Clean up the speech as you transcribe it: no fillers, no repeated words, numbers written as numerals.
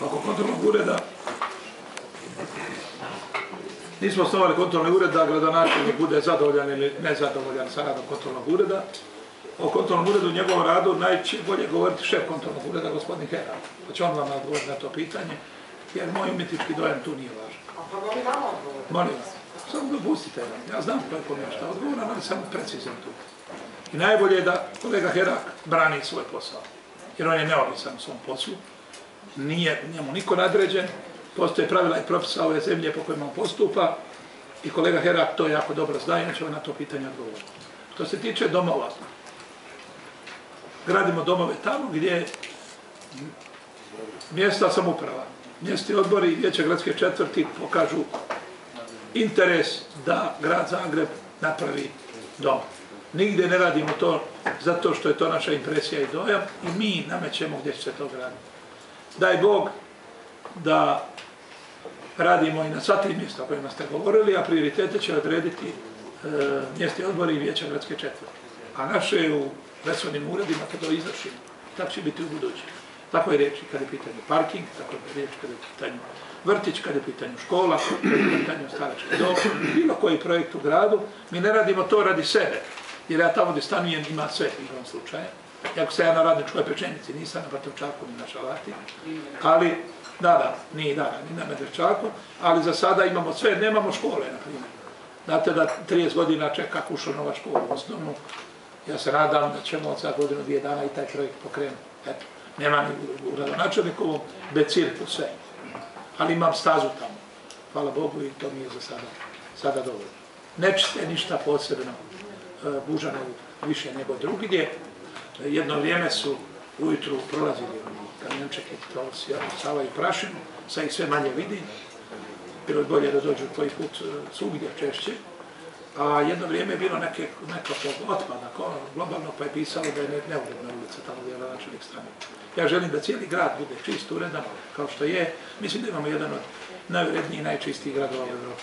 Oko kontrolnog ureda, nismo osnovali kontrolni ured da gradonačelnik bude zadovoljan ili nezadovoljan sa radom kontrolnog ureda. O kontrolnom uredu, njegovom radu, najbolje govoriti šef kontrolnog ureda, gospodin Herak. Pa će on vam odgovoriti na to pitanje, jer moj umjetnički dojam tu nije važan. Molim vas, samo dopustite, ja znam ko je kome šta odgovoran, ali sam precizan tu. I najbolje je da kolega Herak brani svoj posao, jer on je neovisan u svom poslu, nije njemu niko nadređen, postoje pravila i propisa ove zemlje po kojima on postupa i kolega Herak to jako dobro zna i on će vam na to pitanje odgovoriti. Što se tiče domova, gradimo domove tamo gdje mjesta samouprava, mjesni odbori i vijeće gradske četvrti pokažu interes da grad Zagreb napravi dom. Nigdje ne radimo to zato što je to naša impresija i dojam i mi namećemo gdje će se to graditi. Daj Bog da radimo i na sva tri mjesta o kojima ste govorili, a prioritete će odrediti mjesni odbori i vijeća gradske četvrti. A naše je u resornim uredima kada to izvršimo. Tako će biti u budući. Tako je riječ kada je pitanje parking, tako je riječ kada je pitanje vrtić, kada je pitanje škola, kada je pitanje starački dom, bilo koji projekt u gradu. Mi ne radimo to radi sebe, jer ja tamo gdje stanujem ima sve u ovom slučaju. Iako se ja na Radničkoj pečenici, nisam na Batovčaku ni na Šalati, ali, ni na Medveščaku, ali za sada imamo sve, nemamo škole, na primjer. Znate da 30 godina čeka Kušonova škola osnovnu. Ja se nadam da ćemo od sad godinu 2 dana i taj projekt pokrenuti. Eto, nema ni u gradonačelnikovom, bez cirku sve. Ali imam stazu tamo. Hvala Bogu i to mi je za sada dovoljno. Nećete ništa posebno Bužanovu više nego drugdje. Jedno vrijeme su ujutru prolazili kamiončeki, to savaju prašinu, sad ih sve manje vidim. Bilo je bolje da dođu koji put svugdje češće. A jedno vrijeme je bilo nekakvog otpada globalno, pa je pisalo da je neuredna ulica tamo gdje je gradonačelnik stanuje. Ja želim da cijeli grad bude čist, uredan, kao što je. Mislim da imamo jedan od najurednijih i najčistijih gradova u Evropi.